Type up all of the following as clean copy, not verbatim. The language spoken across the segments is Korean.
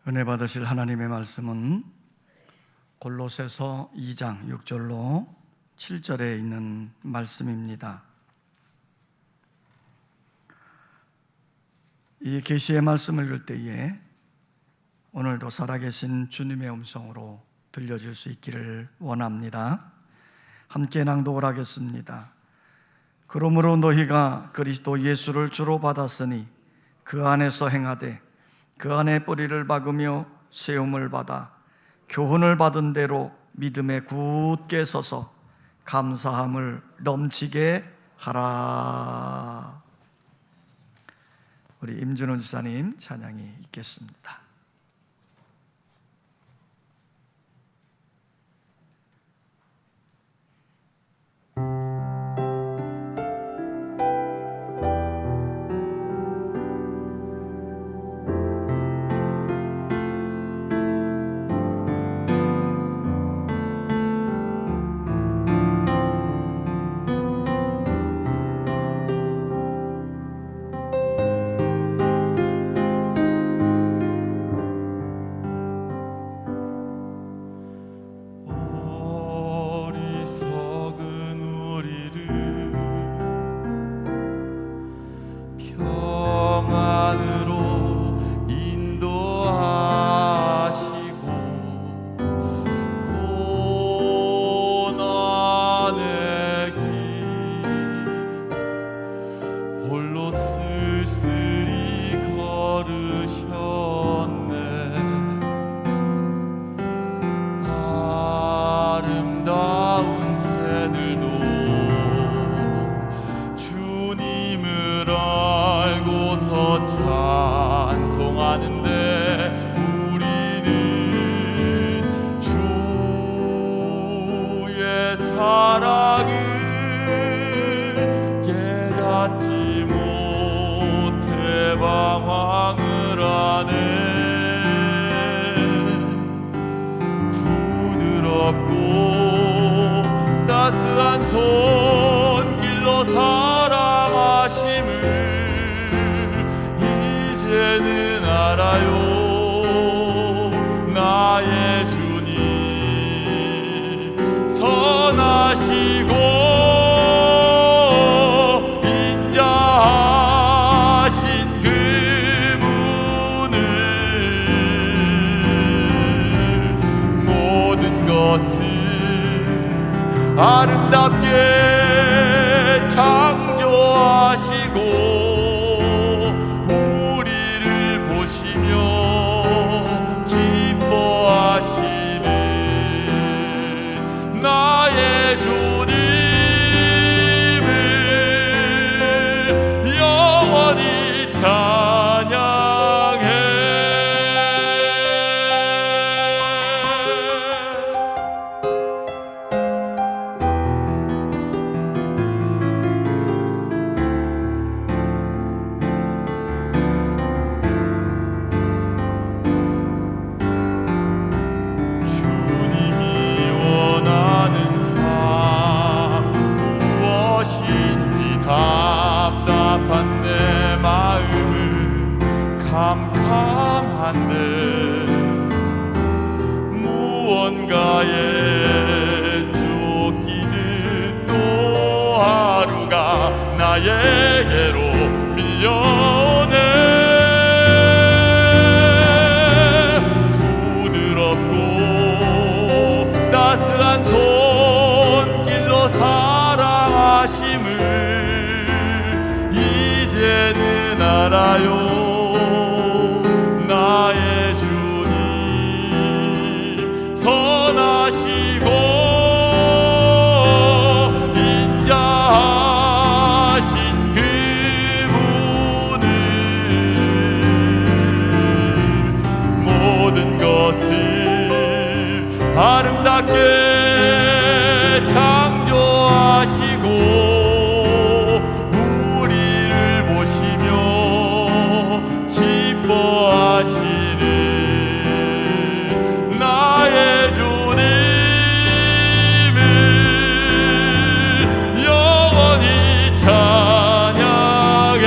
은혜 받으실 하나님의 말씀은 골로새서 2장 6절로 7절에 있는 말씀입니다. 이 계시의 말씀을 읽을 때에 오늘도 살아계신 주님의 음성으로 들려줄 수 있기를 원합니다. 함께 낭독을 하겠습니다. 그러므로 너희가 그리스도 예수를 주로 받았으니 그 안에서 행하되 그 안에 뿌리를 박으며 세움을 받아 교훈을 받은 대로 믿음에 굳게 서서 감사함을 넘치게 하라. 우리 임준원 지사님 찬양이 있겠습니다. 따스한 손길로 사랑하심을 이제는 알아요. 나의 주님 선하시고 인자하신 그분을 모든 것을 아름답게 창조하시고 우리를 보시며 기뻐하시는 나의 주님을 영원히 찬양해. 답답한 내 마음은 캄캄한데 무언가에 쫓기듯 또 하루가 나에게로 밀려오네. 부드럽고 따스한 손길로 사랑하심을 이제는 알아요. 나의 주님 선하시고 인자하신 그분을 모든 것을 아름답게 창조하시고 기뻐하시는 나의 주님을 영원히 찬양해.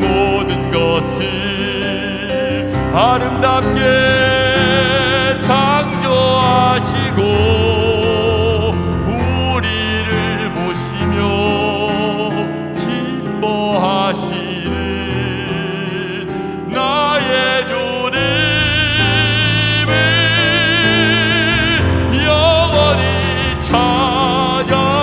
모든 것을 아름답게 창조하시고 우리를 보시며 기뻐하시는 나의 주님을 영원히 찬양해.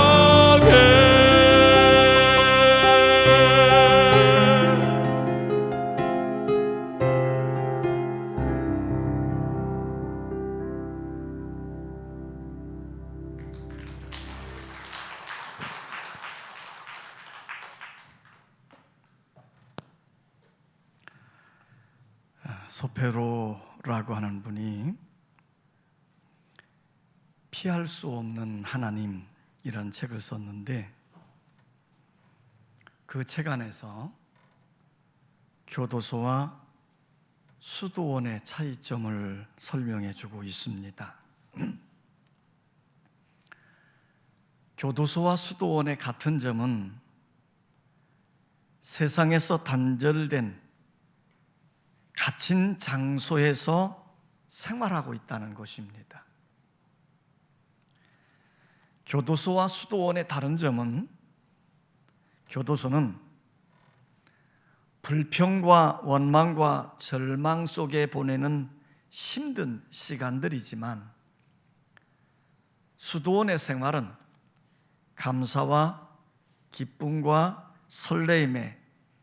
소페로라고 하는 분이 피할 수 없는 하나님이란 책을 썼는데, 그 책 안에서 교도소와 수도원의 차이점을 설명해 주고 있습니다. 교도소와 수도원의 같은 점은 세상에서 단절된 갇힌 장소에서 생활하고 있다는 것입니다. 교도소와 수도원의 다른 점은, 교도소는 불평과 원망과 절망 속에 보내는 힘든 시간들이지만, 수도원의 생활은 감사와 기쁨과 설레임의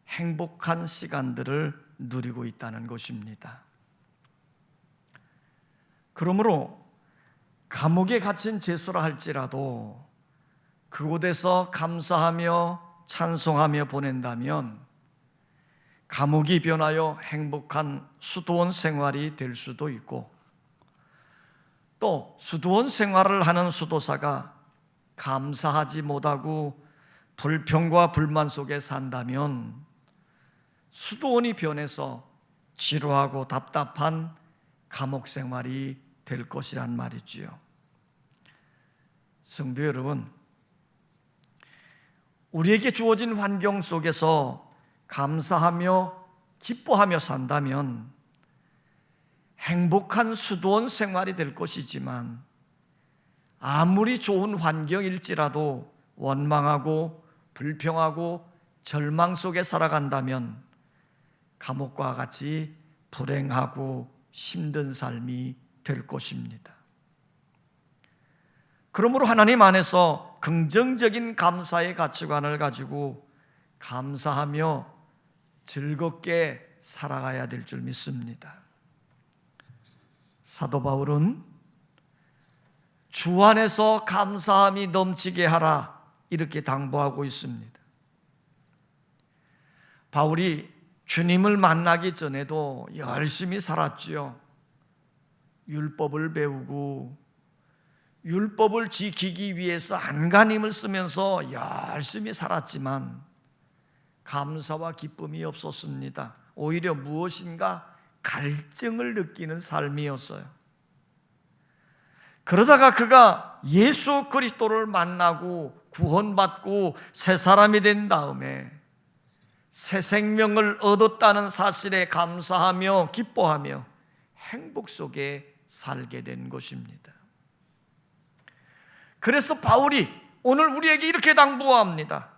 행복한 시간들을 누리고 있다는 것입니다. 그러므로 감옥에 갇힌 죄수라 할지라도 그곳에서 감사하며 찬송하며 보낸다면 감옥이 변하여 행복한 수도원 생활이 될 수도 있고, 또 수도원 생활을 하는 수도사가 감사하지 못하고 불평과 불만 속에 산다면 수도원이 변해서 지루하고 답답한 감옥 생활이 될 것이란 말이지요. 성도 여러분, 우리에게 주어진 환경 속에서 감사하며 기뻐하며 산다면 행복한 수도원 생활이 될 것이지만, 아무리 좋은 환경일지라도 원망하고 불평하고 절망 속에 살아간다면 감옥과 같이 불행하고 힘든 삶이 될 것입니다. 그러므로 하나님 안에서 긍정적인 감사의 가치관을 가지고 감사하며 즐겁게 살아가야 될 줄 믿습니다. 사도 바울은 주 안에서 감사함이 넘치게 하라, 이렇게 당부하고 있습니다. 바울이 주님을 만나기 전에도 열심히 살았지요. 율법을 배우고 율법을 지키기 위해서 안간힘을 쓰면서 열심히 살았지만 감사와 기쁨이 없었습니다. 오히려 무엇인가 갈증을 느끼는 삶이었어요. 그러다가 그가 예수 그리스도를 만나고 구원받고 새 사람이 된 다음에 새 생명을 얻었다는 사실에 감사하며 기뻐하며 행복 속에 살게 된 것입니다. 그래서 바울이 오늘 우리에게 이렇게 당부합니다.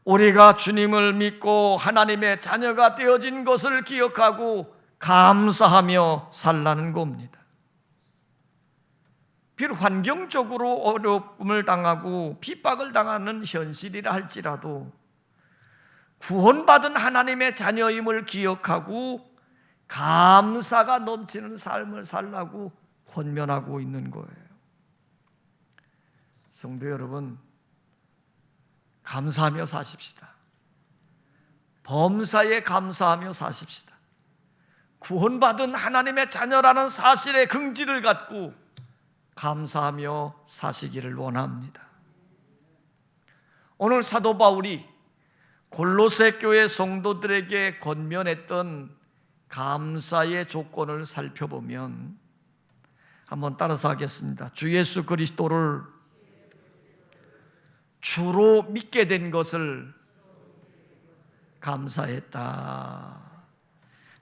우리가 주님을 믿고 하나님의 자녀가 되어진 것을 기억하고 감사하며 살라는 겁니다. 비록 환경적으로 어려움을 당하고 핍박을 당하는 현실이라 할지라도 구원받은 하나님의 자녀임을 기억하고 감사가 넘치는 삶을 살라고 권면하고 있는 거예요. 성도 여러분, 감사하며 사십시다. 범사에 감사하며 사십시다. 구원받은 하나님의 자녀라는 사실의 긍지를 갖고 감사하며 사시기를 원합니다. 오늘 사도 바울이 골로새 교회 성도들에게 권면했던 감사의 조건을 살펴보면 한번 따라서 하겠습니다. 주 예수 그리스도를 주로 믿게 된 것을 감사했다.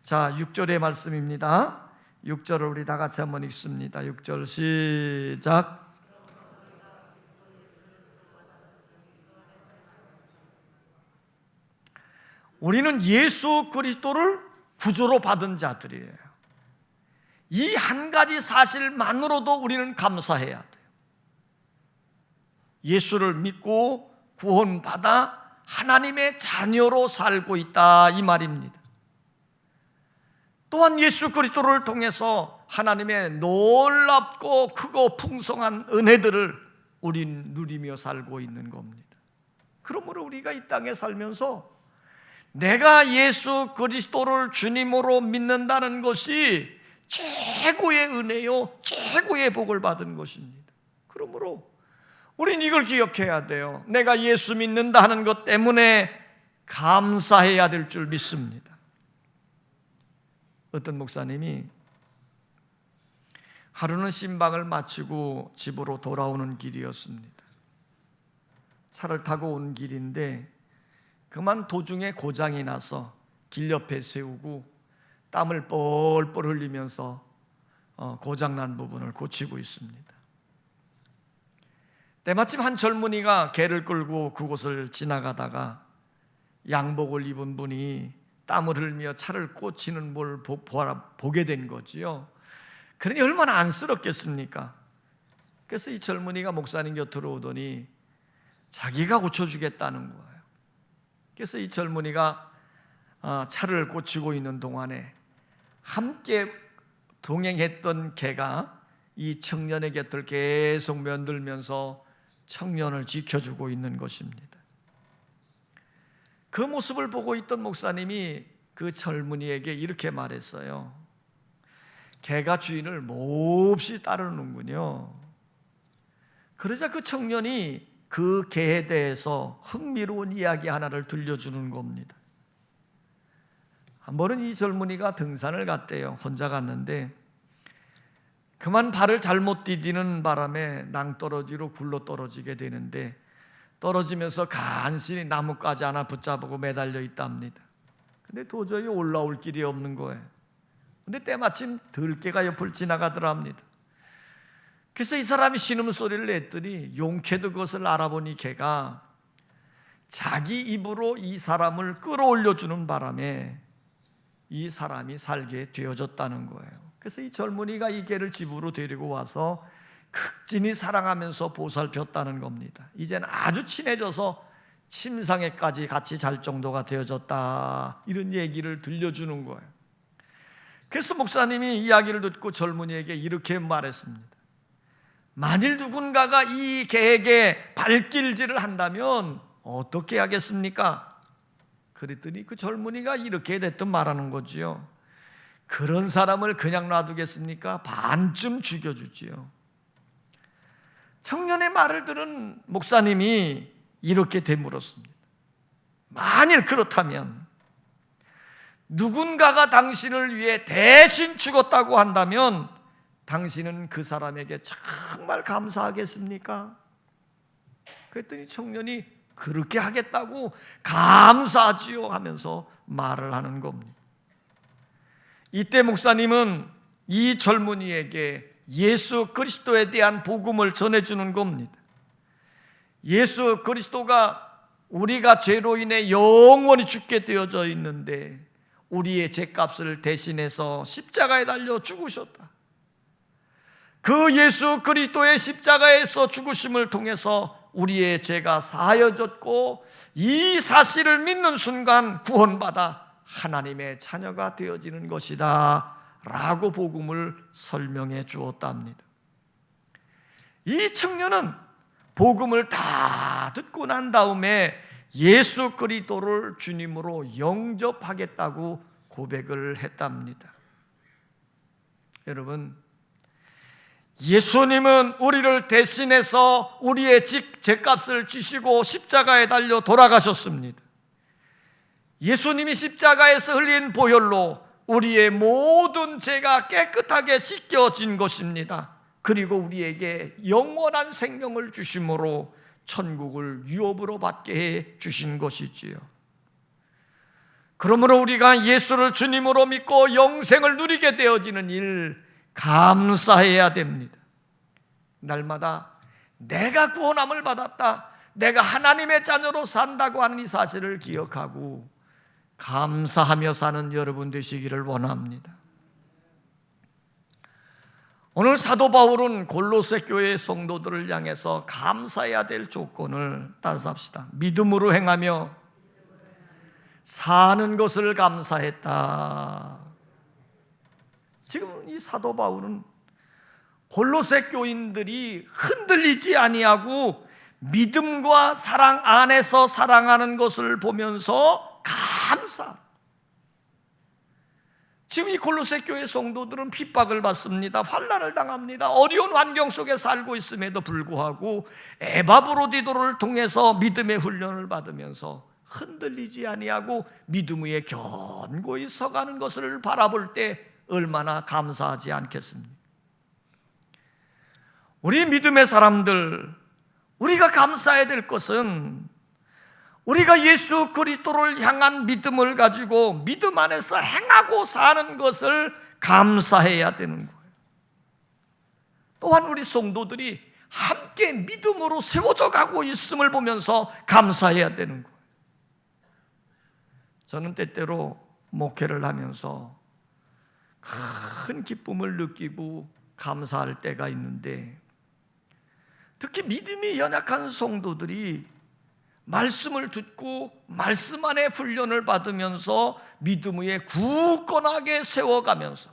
자, 6절의 말씀입니다. 6절을 우리 다 같이 한번 읽습니다. 6절 시작. 우리는 예수 그리스도를 구주로 받은 자들이에요. 이 한 가지 사실만으로도 우리는 감사해야 돼요. 예수를 믿고 구원받아 하나님의 자녀로 살고 있다, 이 말입니다. 또한 예수 그리스도를 통해서 하나님의 놀랍고 크고 풍성한 은혜들을 우린 누리며 살고 있는 겁니다. 그러므로 우리가 이 땅에 살면서 내가 예수 그리스도를 주님으로 믿는다는 것이 최고의 은혜요, 최고의 복을 받은 것입니다. 그러므로 우린 이걸 기억해야 돼요. 내가 예수 믿는다 하는 것 때문에 감사해야 될 줄 믿습니다. 어떤 목사님이 하루는 신방을 마치고 집으로 돌아오는 길이었습니다. 차를 타고 온 길인데 그만 도중에 고장이 나서 길 옆에 세우고 땀을 뻘뻘 흘리면서 고장난 부분을 고치고 있습니다. 때마침 한 젊은이가 개를 끌고 그곳을 지나가다가 양복을 입은 분이 땀을 흘리며 차를 고치는 걸 보게 된 거지요. 그러니 얼마나 안쓰럽겠습니까? 그래서 이 젊은이가 목사님 곁으로 오더니 자기가 고쳐주겠다는 거예요. 그래서 이 젊은이가 차를 고치고 있는 동안에 함께 동행했던 개가 이 청년의 곁을 계속 면들면서 청년을 지켜주고 있는 것입니다. 그 모습을 보고 있던 목사님이 그 젊은이에게 이렇게 말했어요. 개가 주인을 몹시 따르는군요. 그러자 그 청년이 그 개에 대해서 흥미로운 이야기 하나를 들려주는 겁니다. 한 번은 이 젊은이가 등산을 갔대요. 혼자 갔는데 그만 발을 잘못 디디는 바람에 낭떠러지로 굴러 떨어지게 되는데 떨어지면서 간신히 나뭇가지 하나 붙잡고 매달려 있답니다. 근데 도저히 올라올 길이 없는 거예요. 근데 때마침 들개가 옆을 지나가더랍니다. 그래서 이 사람이 신음소리를 냈더니 용케도 그것을 알아보니 개가 자기 입으로 이 사람을 끌어올려주는 바람에 이 사람이 살게 되어졌다는 거예요. 그래서 이 젊은이가 이 개를 집으로 데리고 와서 극진히 사랑하면서 보살폈다는 겁니다. 이제는 아주 친해져서 침상에까지 같이 잘 정도가 되어졌다, 이런 얘기를 들려주는 거예요. 그래서 목사님이 이야기를 듣고 젊은이에게 이렇게 말했습니다. 만일 누군가가 이 개에게 발길질을 한다면 어떻게 하겠습니까? 그랬더니 그 젊은이가 이렇게 됐든 말하는 거지요. 그런 사람을 그냥 놔두겠습니까? 반쯤 죽여주지요. 청년의 말을 들은 목사님이 이렇게 되물었습니다. 만일 그렇다면 누군가가 당신을 위해 대신 죽었다고 한다면 당신은 그 사람에게 정말 감사하겠습니까? 그랬더니 청년이 그렇게 하겠다고 감사하지요 하면서 말을 하는 겁니다. 이때 목사님은 이 젊은이에게 예수 그리스도에 대한 복음을 전해주는 겁니다. 예수 그리스도가 우리가 죄로 인해 영원히 죽게 되어져 있는데 우리의 죄값을 대신해서 십자가에 달려 죽으셨다. 그 예수 그리스도의 십자가에서 죽으심을 통해서 우리의 죄가 사하여졌고 이 사실을 믿는 순간 구원받아 하나님의 자녀가 되어지는 것이다 라고 복음을 설명해 주었답니다. 이 청년은 복음을 다 듣고 난 다음에 예수 그리스도를 주님으로 영접하겠다고 고백을 했답니다. 여러분, 예수님은 우리를 대신해서 우리의 죄값을 지시고 십자가에 달려 돌아가셨습니다. 예수님이 십자가에서 흘린 보혈로 우리의 모든 죄가 깨끗하게 씻겨진 것입니다. 그리고 우리에게 영원한 생명을 주심으로 천국을 유업으로 받게 해 주신 것이지요. 그러므로 우리가 예수를 주님으로 믿고 영생을 누리게 되어지는 일 감사해야 됩니다. 날마다 내가 구원함을 받았다, 내가 하나님의 자녀로 산다고 하는 이 사실을 기억하고 감사하며 사는 여러분 되시기를 원합니다. 오늘 사도 바울은 골로새 교회의 성도들을 향해서 감사해야 될 조건을 따라서 합시다. 믿음으로 행하며 사는 것을 감사했다. 지금 이 사도 바울은 골로새 교인들이 흔들리지 아니하고 믿음과 사랑 안에서 사랑하는 것을 보면서 감사. 지금 이 골로새 교회 성도들은 핍박을 받습니다. 환난을 당합니다. 어려운 환경 속에 살고 있음에도 불구하고 에바브로디도를 통해서 믿음의 훈련을 받으면서 흔들리지 아니하고 믿음 위에 견고히 서가는 것을 바라볼 때 얼마나 감사하지 않겠습니까? 우리 믿음의 사람들, 우리가 감사해야 될 것은 우리가 예수 그리스도를 향한 믿음을 가지고 믿음 안에서 행하고 사는 것을 감사해야 되는 거예요. 또한 우리 성도들이 함께 믿음으로 세워져 가고 있음을 보면서 감사해야 되는 거예요. 저는 때때로 목회를 하면서 큰 기쁨을 느끼고 감사할 때가 있는데, 특히 믿음이 연약한 성도들이 말씀을 듣고 말씀 안에 훈련을 받으면서 믿음 위에 굳건하게 세워가면서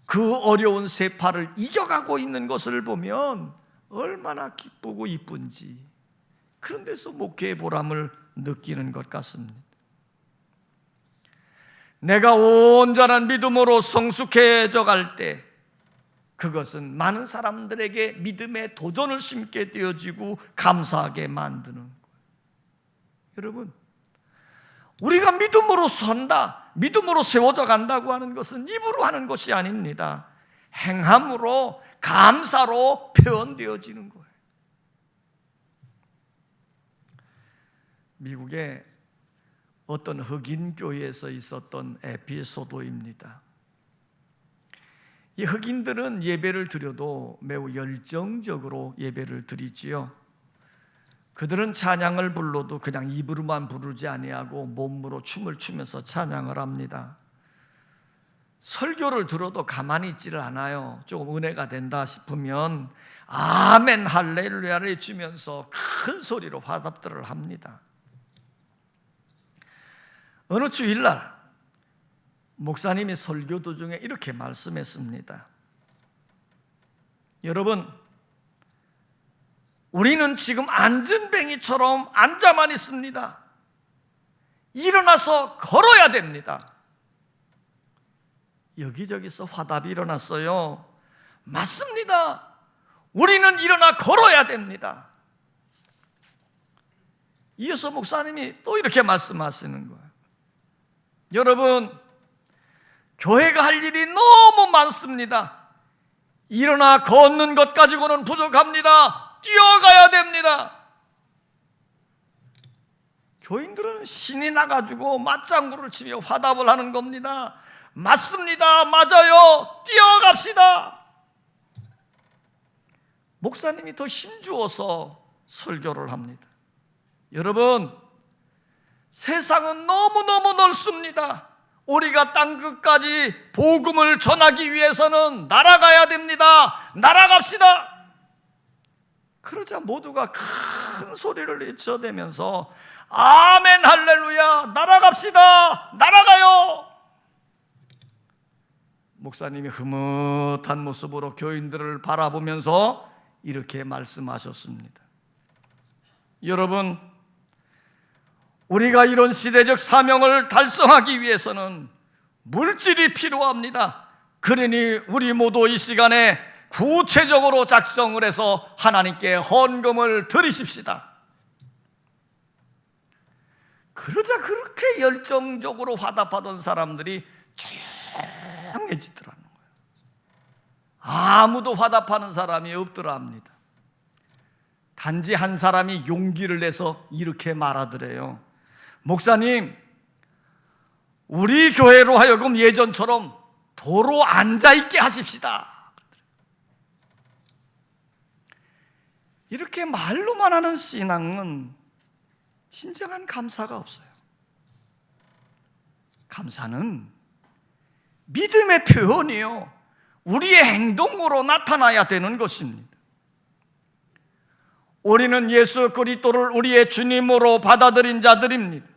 그 어려운 세파를 이겨가고 있는 것을 보면 얼마나 기쁘고 이쁜지, 그런 데서 목회의 보람을 느끼는 것 같습니다. 내가 온전한 믿음으로 성숙해져 갈 때 그것은 많은 사람들에게 믿음의 도전을 심게 되어지고 감사하게 만드는 거예요. 여러분, 우리가 믿음으로 선다, 믿음으로 세워져 간다고 하는 것은 입으로 하는 것이 아닙니다. 행함으로, 감사로 표현되어지는 거예요. 미국의 어떤 흑인 교회에서 있었던 에피소드입니다. 이 흑인들은 예배를 드려도 매우 열정적으로 예배를 드리지요. 그들은 찬양을 불러도 그냥 입으로만 부르지 아니하고 몸으로 춤을 추면서 찬양을 합니다. 설교를 들어도 가만히 있지를 않아요. 조금 은혜가 된다 싶으면 아멘 할렐루야를 외치면서 큰 소리로 화답들을 합니다. 어느 주일날 목사님이 설교 도중에 이렇게 말씀했습니다. 여러분, 우리는 지금 안전뱅이처럼 앉아만 있습니다. 일어나서 걸어야 됩니다. 여기저기서 화답이 일어났어요. 맞습니다. 우리는 일어나 걸어야 됩니다. 이어서 목사님이 또 이렇게 말씀하시는 거예요. 여러분, 교회가 할 일이 너무 많습니다. 일어나 걷는 것 가지고는 부족합니다. 뛰어가야 됩니다. 교인들은 신이 나가지고 맞장구를 치며 화답을 하는 겁니다. 맞습니다. 맞아요. 뛰어갑시다. 목사님이 더 힘주어서 설교를 합니다. 여러분, 세상은 너무너무 넓습니다. 우리가 땅끝까지 복음을 전하기 위해서는 날아가야 됩니다. 날아갑시다. 그러자 모두가 큰 소리를 외쳐대면서 아멘 할렐루야, 날아갑시다, 날아가요. 목사님이 흐뭇한 모습으로 교인들을 바라보면서 이렇게 말씀하셨습니다. 여러분, 우리가 이런 시대적 사명을 달성하기 위해서는 물질이 필요합니다. 그러니 우리 모두 이 시간에 구체적으로 작성을 해서 하나님께 헌금을 드리십시다. 그러자 그렇게 열정적으로 화답하던 사람들이 조용해지더라는 거예요. 아무도 화답하는 사람이 없더라 합니다. 단지 한 사람이 용기를 내서 이렇게 말하더래요. 목사님, 우리 교회로 하여금 예전처럼 도로 앉아있게 하십시다. 이렇게 말로만 하는 신앙은 진정한 감사가 없어요. 감사는 믿음의 표현이요, 우리의 행동으로 나타나야 되는 것입니다. 우리는 예수 그리스도를 우리의 주님으로 받아들인 자들입니다.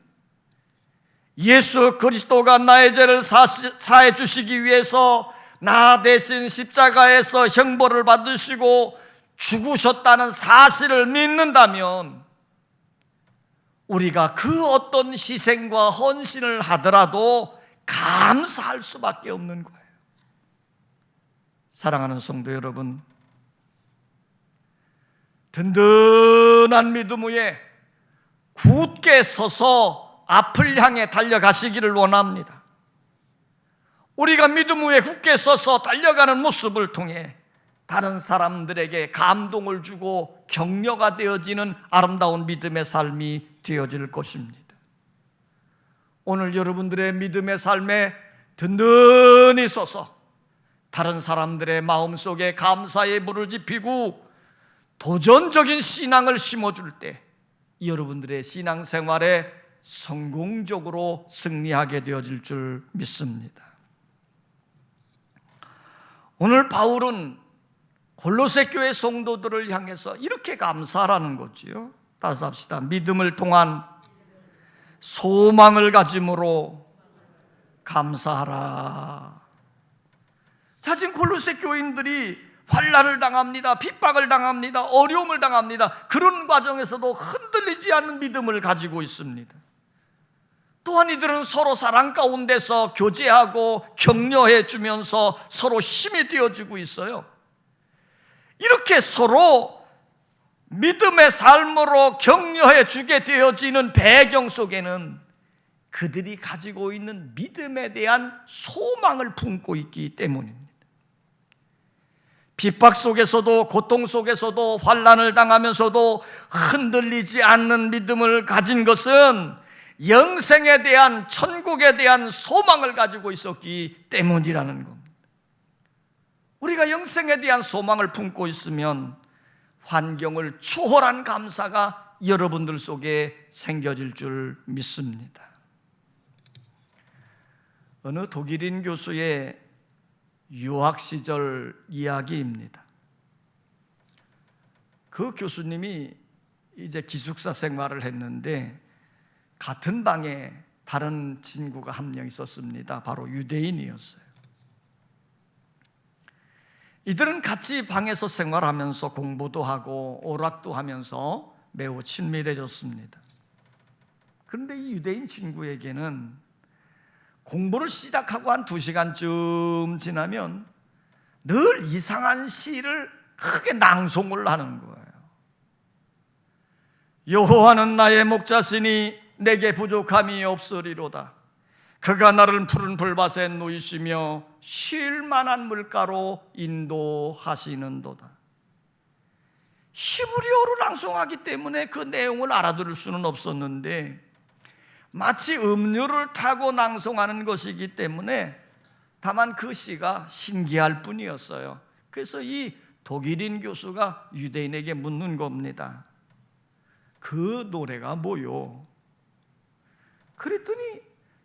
예수 그리스도가 나의 죄를 사해 주시기 위해서 나 대신 십자가에서 형벌을 받으시고 죽으셨다는 사실을 믿는다면 우리가 그 어떤 희생과 헌신을 하더라도 감사할 수밖에 없는 거예요. 사랑하는 성도 여러분, 든든한 믿음 위에 굳게 서서 앞을 향해 달려가시기를 원합니다. 우리가 믿음 위에 굳게 서서 달려가는 모습을 통해 다른 사람들에게 감동을 주고 격려가 되어지는 아름다운 믿음의 삶이 되어질 것입니다. 오늘 여러분들의 믿음의 삶에 든든히 서서 다른 사람들의 마음속에 감사의 물을 지피고 도전적인 신앙을 심어줄 때 여러분들의 신앙생활에 성공적으로 승리하게 되어질 줄 믿습니다. 오늘 바울은 골로새 교회 성도들을 향해서 이렇게 감사하라는 거지요. 따라서 합시다. 믿음을 통한 소망을 가짐으로 감사하라. 자, 지금 골로새 교인들이 환난을 당합니다. 핍박을 당합니다. 어려움을 당합니다. 그런 과정에서도 흔들리지 않는 믿음을 가지고 있습니다. 또한 이들은 서로 사랑 가운데서 교제하고 격려해 주면서 서로 힘이 되어주고 있어요. 이렇게 서로 믿음의 삶으로 격려해 주게 되어지는 배경 속에는 그들이 가지고 있는 믿음에 대한 소망을 품고 있기 때문입니다. 핍박 속에서도 고통 속에서도 환난을 당하면서도 흔들리지 않는 믿음을 가진 것은 영생에 대한, 천국에 대한 소망을 가지고 있었기 때문이라는 겁니다. 우리가 영생에 대한 소망을 품고 있으면 환경을 초월한 감사가 여러분들 속에 생겨질 줄 믿습니다. 어느 독일인 교수의 유학 시절 이야기입니다. 그 교수님이 이제 기숙사 생활을 했는데 같은 방에 다른 친구가 한 명 있었습니다. 바로 유대인이었어요. 이들은 같이 방에서 생활하면서 공부도 하고 오락도 하면서 매우 친밀해졌습니다. 그런데 이 유대인 친구에게는 공부를 시작하고 한 2시간쯤 지나면 늘 이상한 시를 크게 낭송을 하는 거예요. 여호와는 나의 목자시니 내게 부족함이 없으리로다. 그가 나를 푸른 풀밭에 누이시며 쉴 만한 물가로 인도하시는도다. 히브리어로 낭송하기 때문에 그 내용을 알아들을 수는 없었는데 마치 음료를 타고 낭송하는 것이기 때문에 다만 그 시가 신기할 뿐이었어요. 그래서 이 독일인 교수가 유대인에게 묻는 겁니다. 그 노래가 뭐요? 그랬더니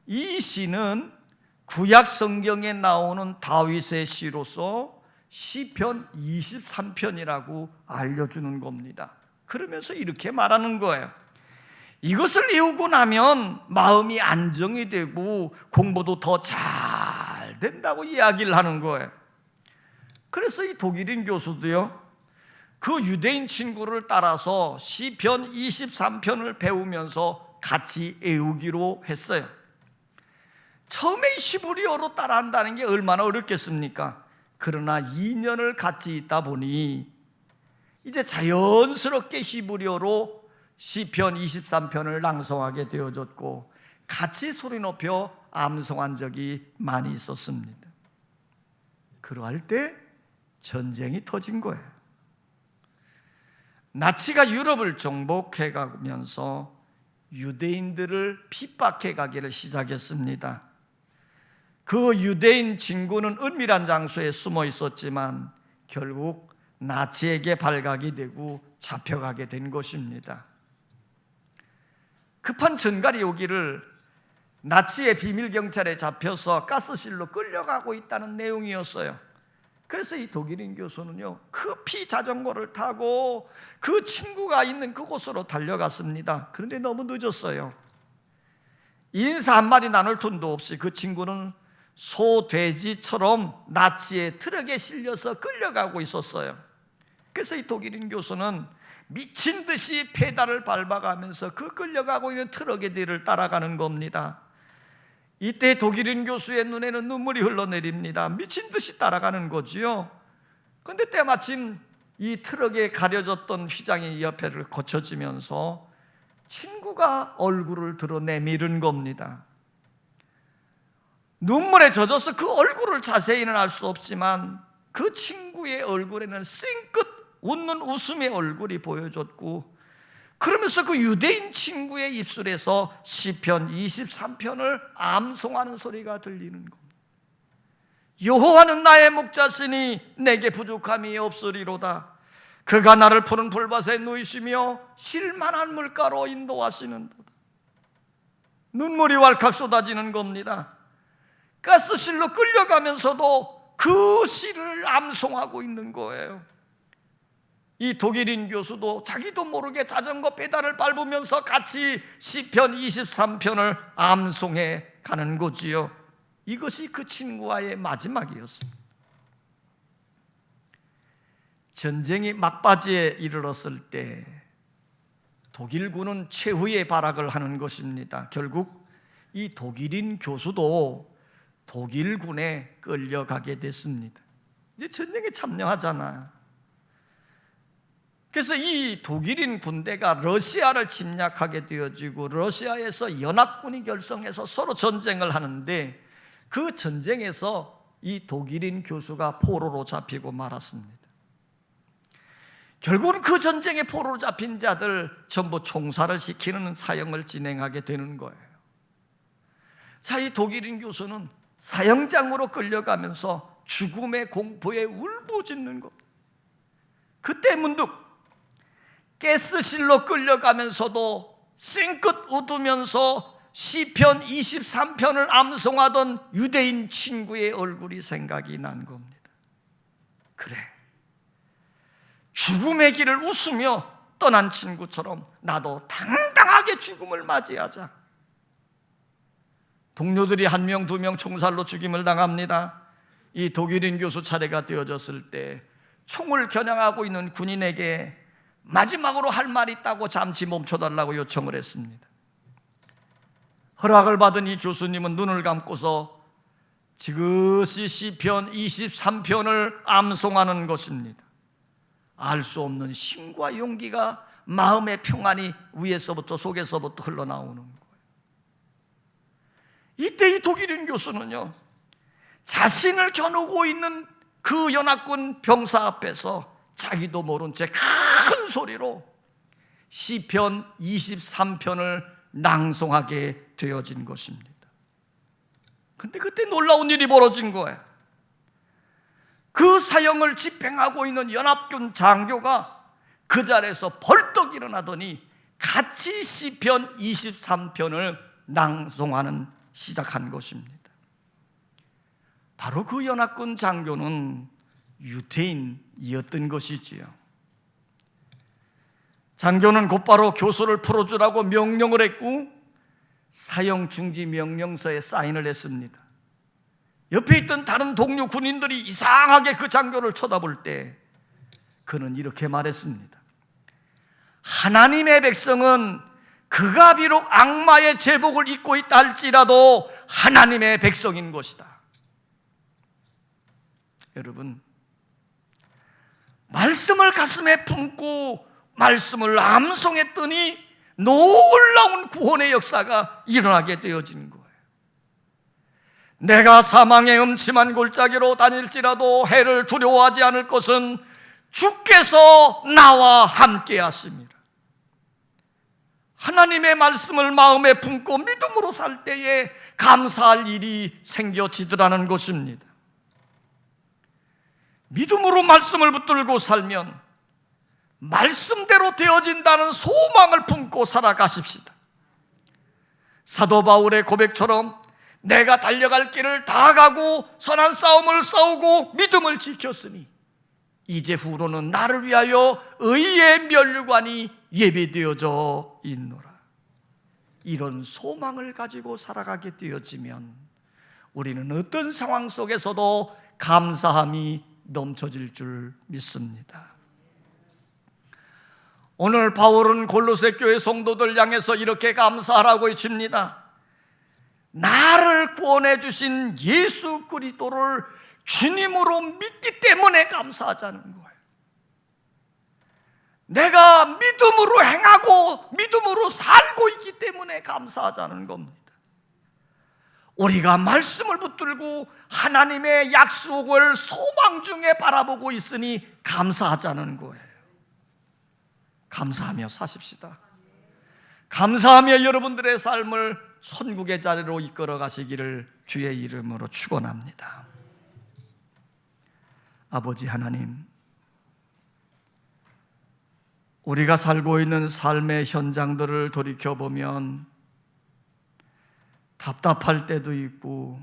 이 시는 구약 성경에 나오는 다윗의 시로서 시편 23편이라고 알려주는 겁니다. 그러면서 이렇게 말하는 거예요. 이것을 외우고 나면 마음이 안정이 되고 공부도 더 잘 된다고 이야기를 하는 거예요. 그래서 이 독일인 교수도요, 그 유대인 친구를 따라서 시편 23편을 배우면서 같이 외우기로 했어요. 처음에 히브리어로 따라한다는 게 얼마나 어렵겠습니까? 그러나 2년을 같이 있다 보니 이제 자연스럽게 히브리어로 시편 23편을 낭송하게 되어졌고 같이 소리 높여 암송한 적이 많이 있었습니다. 그러할 때 전쟁이 터진 거예요. 나치가 유럽을 정복해 가면서 유대인들을 핍박해 가기를 시작했습니다. 그 유대인 친구는 은밀한 장소에 숨어 있었지만 결국 나치에게 발각이 되고 잡혀가게 된 것입니다. 급한 전갈이 오기를 나치의 비밀 경찰에 잡혀서 가스실로 끌려가고 있다는 내용이었어요. 그래서 이 독일인 교수는요, 급히 자전거를 타고 그 친구가 있는 그곳으로 달려갔습니다. 그런데 너무 늦었어요. 인사 한마디 나눌 틈도 없이 그 친구는 소, 돼지처럼 나치의 트럭에 실려서 끌려가고 있었어요. 그래서 이 독일인 교수는 미친 듯이 페달을 밟아가면서 그 끌려가고 있는 트럭의 뒤를 따라가는 겁니다. 이때 독일인 교수의 눈에는 눈물이 흘러내립니다. 미친 듯이 따라가는 거지요. 그런데 때마침 이 트럭에 가려졌던 휘장이 옆에를 거쳐지면서 친구가 얼굴을 드러 내밀은 겁니다. 눈물에 젖어서 그 얼굴을 자세히는 알 수 없지만 그 친구의 얼굴에는 싱긋 웃는 웃음의 얼굴이 보여졌고, 그러면서 그 유대인 친구의 입술에서 시편 23편을 암송하는 소리가 들리는 겁니다. 여호와는 나의 목자시니 내게 부족함이 없으리로다. 그가 나를 푸른 풀밭에 누이시며 쉴만한 물가로 인도하시는도다. 눈물이 왈칵 쏟아지는 겁니다. 가스실로 끌려가면서도 그 시를 암송하고 있는 거예요. 이 독일인 교수도 자기도 모르게 자전거 페달을 밟으면서 같이 시편 23편을 암송해 가는 거지요. 이것이 그 친구와의 마지막이었습니다. 전쟁이 막바지에 이르렀을 때 독일군은 최후의 발악을 하는 것입니다. 결국 이 독일인 교수도 독일군에 끌려가게 됐습니다. 이제 전쟁에 참여하잖아요. 그래서 이 독일인 군대가 러시아를 침략하게 되어지고 러시아에서 연합군이 결성해서 서로 전쟁을 하는데, 그 전쟁에서 이 독일인 교수가 포로로 잡히고 말았습니다. 결국은 그 전쟁에 포로로 잡힌 자들 전부 총살을 시키는 사형을 진행하게 되는 거예요. 자, 이 독일인 교수는 사형장으로 끌려가면서 죽음의 공포에 울부짖는 겁니다. 그때 문득 가스실로 끌려가면서도 싱긋 웃으면서 시편 23편을 암송하던 유대인 친구의 얼굴이 생각이 난 겁니다. 그래, 죽음의 길을 웃으며 떠난 친구처럼 나도 당당하게 죽음을 맞이하자. 동료들이 1명, 2명 총살로 죽임을 당합니다. 이 독일인 교수 차례가 되어졌을 때 총을 겨냥하고 있는 군인에게 마지막으로 할 말이 있다고 잠시 멈춰달라고 요청을 했습니다. 허락을 받은 이 교수님은 눈을 감고서 지그시 시편 23편을 암송하는 것입니다. 알 수 없는 힘과 용기가, 마음의 평안이 위에서부터 속에서부터 흘러나오는 거예요. 이때 이 독일인 교수는요, 자신을 겨누고 있는 그 연합군 병사 앞에서 자기도 모른 채 큰 소리로 시편 23편을 낭송하게 되어진 것입니다. 근데 그때 놀라운 일이 벌어진 거예요. 그 사형을 집행하고 있는 연합군 장교가 그 자리에서 벌떡 일어나더니 같이 시편 23편을 낭송하는 시작한 것입니다. 바로 그 연합군 장교는 유대인이었던 것이지요. 장교는 곧바로 교수를 풀어주라고 명령을 했고 사형 중지 명령서에 사인을 했습니다. 옆에 있던 다른 동료 군인들이 이상하게 그 장교를 쳐다볼 때 그는 이렇게 말했습니다. 하나님의 백성은 그가 비록 악마의 제복을 입고 있다 할지라도 하나님의 백성인 것이다. 여러분, 말씀을 가슴에 품고 말씀을 암송했더니 놀라운 구원의 역사가 일어나게 되어진 거예요. 내가 사망의 음침한 골짜기로 다닐지라도 해를 두려워하지 않을 것은 주께서 나와 함께 하십니다. 하나님의 말씀을 마음에 품고 믿음으로 살 때에 감사할 일이 생겨지더라는 것입니다. 믿음으로 말씀을 붙들고 살면 말씀대로 되어진다는 소망을 품고 살아가십시다. 사도 바울의 고백처럼 내가 달려갈 길을 다 가고 선한 싸움을 싸우고 믿음을 지켰으니 이제 후로는 나를 위하여 의의 면류관이 예비되어져 있노라. 이런 소망을 가지고 살아가게 되어지면 우리는 어떤 상황 속에서도 감사함이 넘쳐질 줄 믿습니다. 오늘 바울은 골로새 교회 성도들 향해서 이렇게 감사하라고 외칩니다. 나를 구원해 주신 예수 그리스도를 주님으로 믿기 때문에 감사하자는 거예요. 내가 믿음으로 행하고 믿음으로 살고 있기 때문에 감사하자는 겁니다. 우리가 말씀을 붙들고 하나님의 약속을 소망 중에 바라보고 있으니 감사하자는 거예요. 감사하며 사십시다. 감사하며 여러분들의 삶을 천국의 자리로 이끌어 가시기를 주의 이름으로 축원합니다. 아버지 하나님, 우리가 살고 있는 삶의 현장들을 돌이켜보면 답답할 때도 있고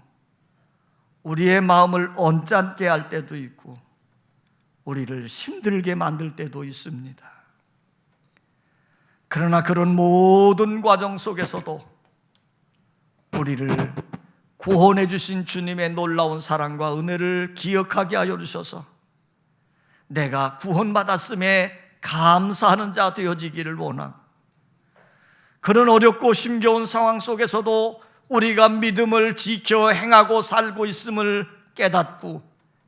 우리의 마음을 언짢게 할 때도 있고 우리를 힘들게 만들 때도 있습니다. 그러나 그런 모든 과정 속에서도 우리를 구원해 주신 주님의 놀라운 사랑과 은혜를 기억하게 하여 주셔서 내가 구원받았음에 감사하는 자 되어지기를 원하고, 그런 어렵고 힘겨운 상황 속에서도 우리가 믿음을 지켜 행하고 살고 있음을 깨닫고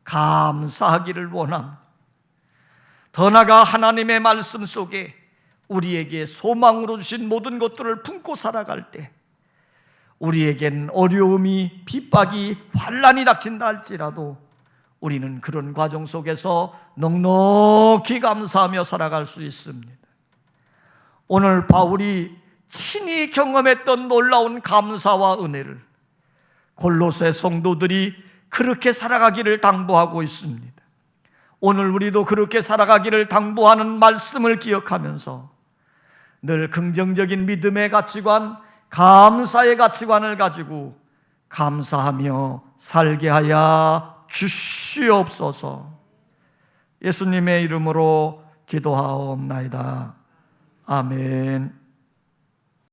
감사하기를 원합니다. 더 나아가 하나님의 말씀 속에 우리에게 소망으로 주신 모든 것들을 품고 살아갈 때 우리에겐 어려움이, 핍박이, 환난이 닥친다 할지라도 우리는 그런 과정 속에서 넉넉히 감사하며 살아갈 수 있습니다. 오늘 바울이 친히 경험했던 놀라운 감사와 은혜를 골로새 성도들이 그렇게 살아가기를 당부하고 있습니다. 오늘 우리도 그렇게 살아가기를 당부하는 말씀을 기억하면서 늘 긍정적인 믿음의 가치관, 감사의 가치관을 가지고 감사하며 살게 하여 주시옵소서. 예수님의 이름으로 기도하옵나이다. 아멘.